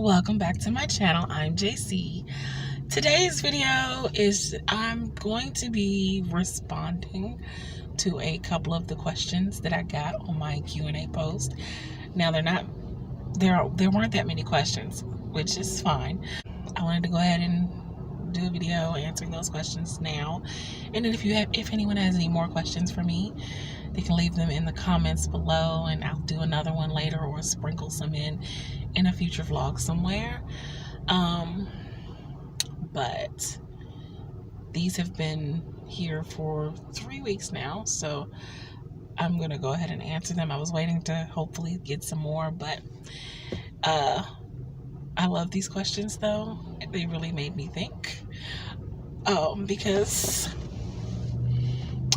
Welcome back to my channel. I'm JC. Today's video is I'm going to be responding to a couple of the questions that I got on my Q&A post. Now there weren't that many questions, which is fine. I wanted to go ahead and do a video answering those questions now. And then if anyone has any more questions for me, they can leave them in the comments below and I'll do another one later or sprinkle some in a future vlog somewhere. But these have been here for 3 weeks now, so I'm gonna go ahead and answer them. I was waiting to hopefully get some more, but I love these questions though. They really made me think, because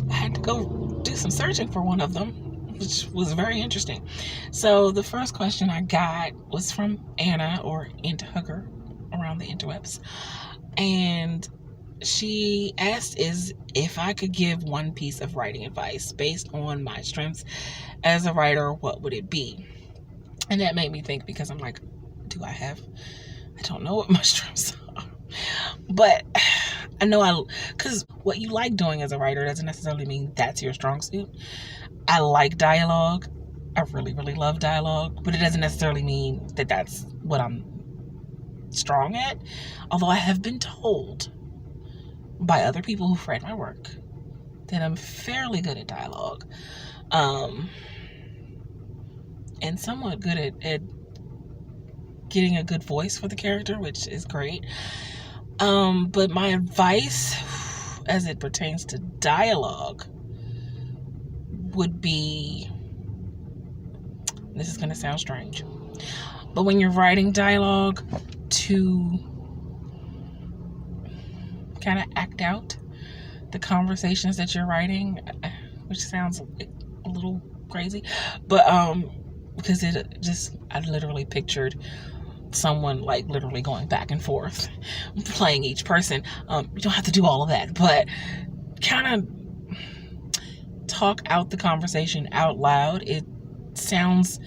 I had to go do some searching for one of them, which was very interesting. So the first question I got was from Anna, or Int Hugger around the interwebs, and she asked if I could give one piece of writing advice based on my strengths as a writer, what would it be? And that made me think, because I'm like, I don't know what my strengths are, but I know because what you like doing as a writer doesn't necessarily mean that's your strong suit. I like dialogue. I really, really love dialogue, but it doesn't necessarily mean that that's what I'm strong at. Although I have been told by other people who've read my work that I'm fairly good at dialogue, and somewhat good at getting a good voice for the character, which is great. But my advice as it pertains to dialogue would be, this is going to sound strange, but when you're writing dialogue, to kind of act out the conversations that you're writing, which sounds a little crazy, but because I literally pictured someone like literally going back and forth playing each person. You don't have to do all of that, but kind of talk out the conversation out loud. It sounds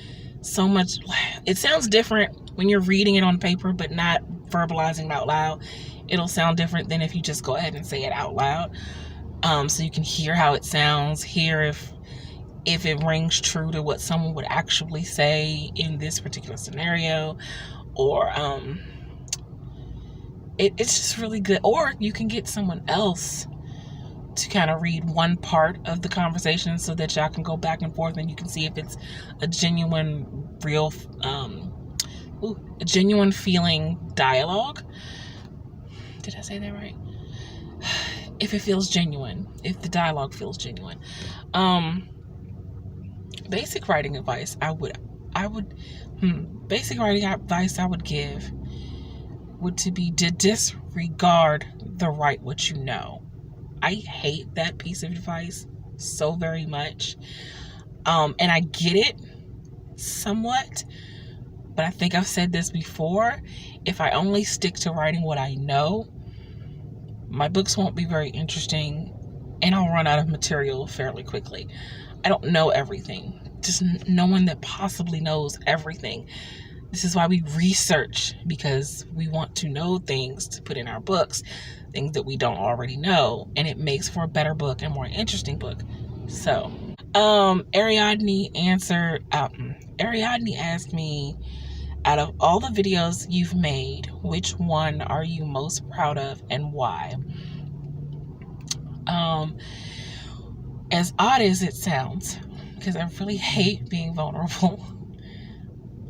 different when you're reading it on paper but not verbalizing it out loud. It'll sound different than if you just go ahead and say it out loud, so you can hear how it sounds, hear if it rings true to what someone would actually say in this particular scenario, or it's just really good. Or you can get someone else to kind of read one part of the conversation so that y'all can go back and forth and you can see if it's a genuine, real, a genuine feeling dialogue. Did I say that right? If it feels genuine, if the dialogue feels genuine. Basic writing advice basic writing advice I would give would be to disregard the write what you know. I hate that piece of advice so very much. And I get it somewhat, but I think I've said this before. If I only stick to writing what I know, my books won't be very interesting and I'll run out of material fairly quickly. I don't know everything. Just no one that possibly knows everything. This is why we research, because we want to know things to put in our books, things that we don't already know, and it makes for a better book and more interesting book. So, Ariadne asked me, out of all the videos you've made, which one are you most proud of and why? As odd as it sounds, because I really hate being vulnerable,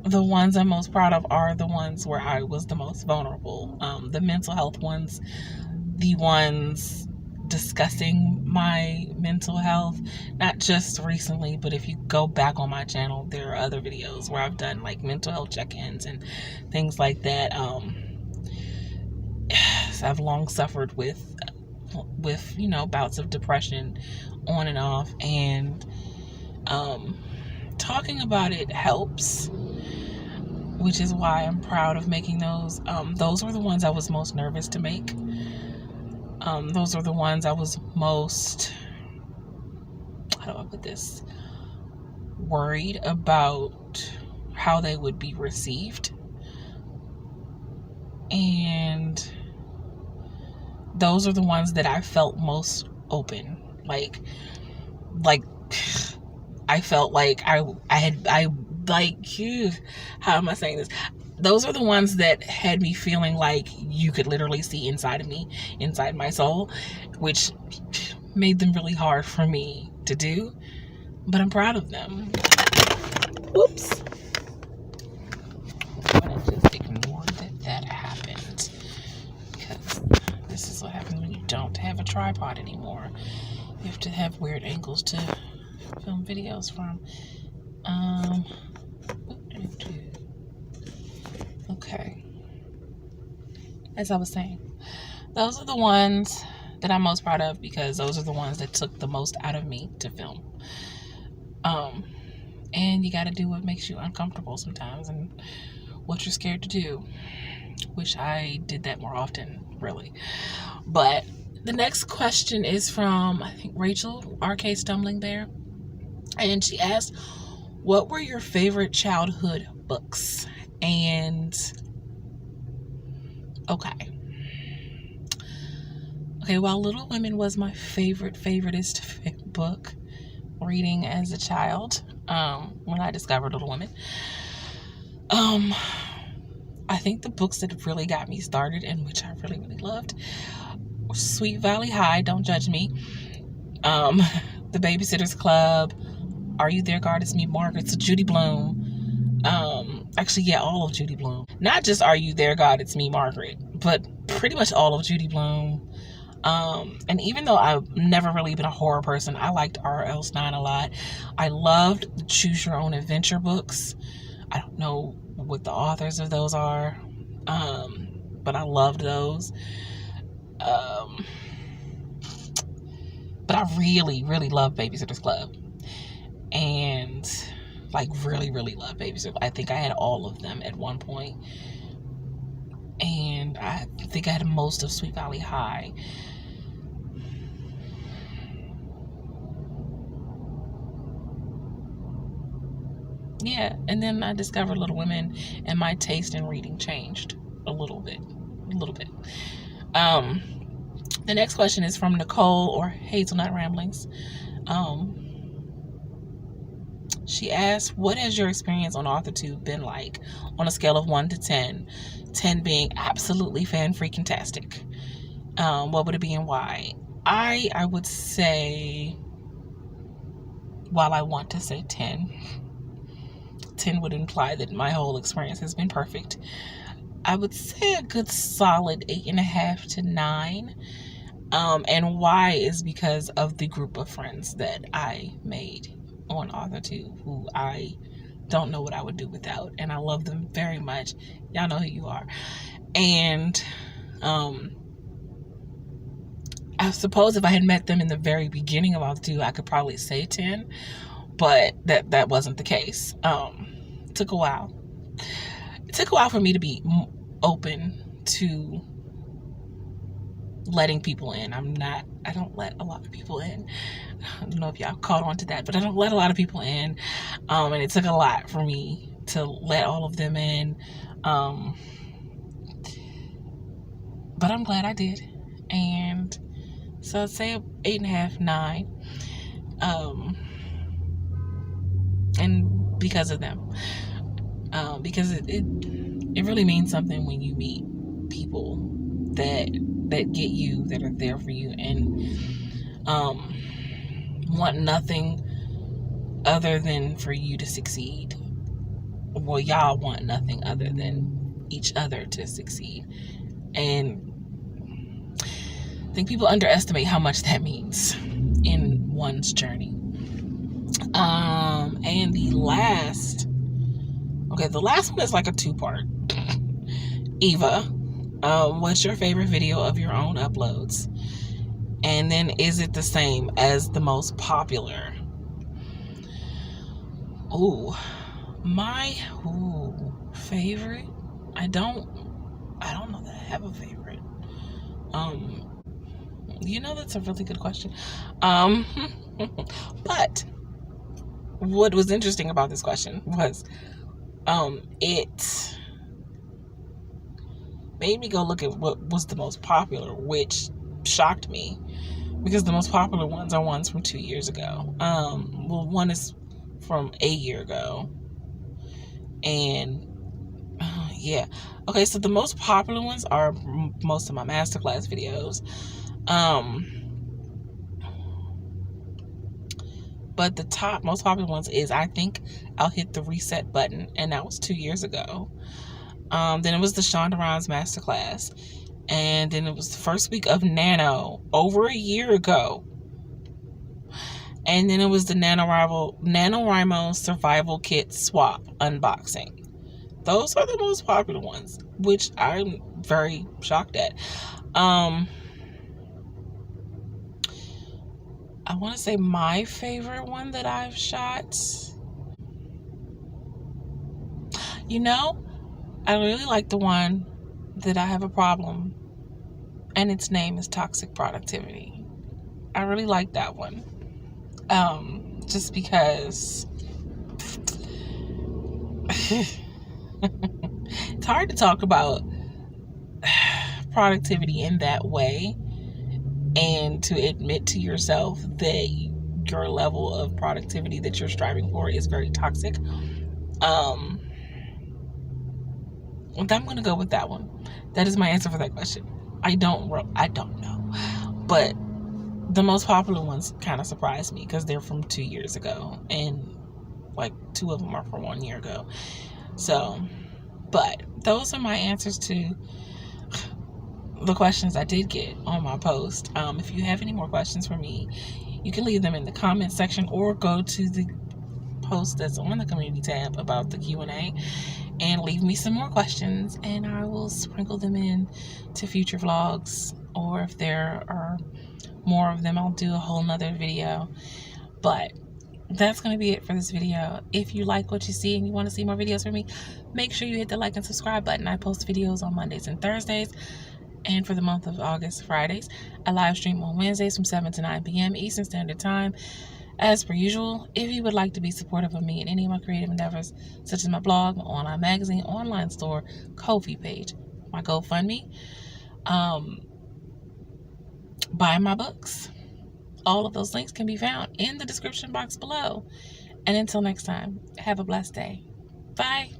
the ones I'm most proud of are the ones where I was the most vulnerable. The mental health ones, the ones discussing my mental health, not just recently, but if you go back on my channel, there are other videos where I've done like mental health check-ins and things like that. I've long suffered with bouts of depression on and off, and talking about it helps, which is why I'm proud of making those. Those were the ones I was most nervous to make. Those are the ones I was most, how do I put this, worried about how they would be received. And those are the ones that I felt most open. Like I felt like I how am I saying this? Those are the ones that had me feeling like you could literally see inside of me, inside my soul, which made them really hard for me to do, but I'm proud of them. Whoops. I'm gonna just ignore that happened, because this is what happens when you don't have a tripod anymore. You have to have weird angles to film videos from. Okay. As I was saying, those are the ones that I'm most proud of, because those are the ones that took the most out of me to film. And you got to do what makes you uncomfortable sometimes and what you're scared to do. Wish I did that more often, really. But the next question is from, I think, Rachel, RK Stumbling Bear. And she asked, what were your favorite childhood books? And okay, while Little Women was my favoriteest book reading as a child, when I discovered Little Women, I think the books that really got me started, and which I really loved, were Sweet Valley High, Don't Judge Me, The Babysitter's Club, Are You There, God? It's Me, Margaret, so Judy Blume, all of Judy Blume. Not just Are You There, God? It's Me, Margaret, but pretty much all of Judy Blume. And even though I've never really been a horror person, I liked R.L. Stein a lot. I loved the Choose Your Own Adventure books. I don't know what the authors of those are, but I loved those. But I really loved Babysitter's Club. And really love Babysitter. I think I had all of them at one point. And I think I had most of Sweet Valley High. Yeah, and then I discovered Little Women, and my taste in reading changed a little bit. The next question is from Nicole, or Hazelnut Ramblings. She asked, what has your experience on AuthorTube been like on a scale of 1 to 10? 10 being absolutely fan-freaking-tastic. What would it be and why? I would say, while I want to say 10 would imply that my whole experience has been perfect. I would say a good solid 8.5 to 9. And why is because of the group of friends that I made on AuthorTube, who I don't know what I would do without, and I love them very much. Y'all know who you are. And I suppose if I had met them in the very beginning of AuthorTube, I could probably say 10, but that wasn't the case. It took a while. It took a while for me to be open to letting people in. I don't let a lot of people in. I don't know if y'all caught on to that, but I don't let a lot of people in. And it took a lot for me to let all of them in. But I'm glad I did. And so I'd say 8.5, 9. And because of them. Because it really means something when you meet people that get you, that are there for you, and want nothing other than for you to succeed. Well, y'all want nothing other than each other to succeed. And I think people underestimate how much that means in one's journey. And the last one is like a 2-part. Eva, what's your favorite video of your own uploads? And then, is it the same as the most popular? My favorite? I don't know that I have a favorite. That's a really good question. But what was interesting about this question was, made me go look at what was the most popular, which shocked me because the most popular ones are ones from 2 years ago. Well, one is from a year ago, and yeah. Okay, so the most popular ones are most of my masterclass videos. But the top most popular ones is I think I'll hit the reset button, and that was 2 years ago. Then it was the Shonda Rhimes masterclass, and then it was the first week of Nano over a year ago, and then it was the NaNoWriMo survival kit swap unboxing. Those are the most popular ones, which I'm very shocked at. I want to say my favorite one that I've shot, I really like the one that I have a problem, and its name is Toxic Productivity. I really like that one. Just because it's hard to talk about productivity in that way and to admit to yourself that your level of productivity that you're striving for is very toxic. I'm going to go with that one. That is my answer for that question. I don't know. But the most popular ones kind of surprised me because they're from 2 years ago, and like 2 of them are from 1 year ago. So, but those are my answers to the questions I did get on my post. If you have any more questions for me, you can leave them in the comment section or go to the post that's on the community tab about the Q&A and leave me some more questions, and I will sprinkle them in to future vlogs, or if there are more of them, I'll do a whole nother video. But that's going to be it for this video. If you like what you see and you want to see more videos from me, make sure you hit the like and subscribe button. I post videos on Mondays and Thursdays, and for the month of August, Fridays. I live stream on Wednesdays from 7 to 9 p.m. Eastern Standard Time. As per usual, if you would like to be supportive of me in any of my creative endeavors, such as my blog, my online magazine, online store, Ko-fi page, my GoFundMe, buy my books, all of those links can be found in the description box below. And until next time, have a blessed day. Bye.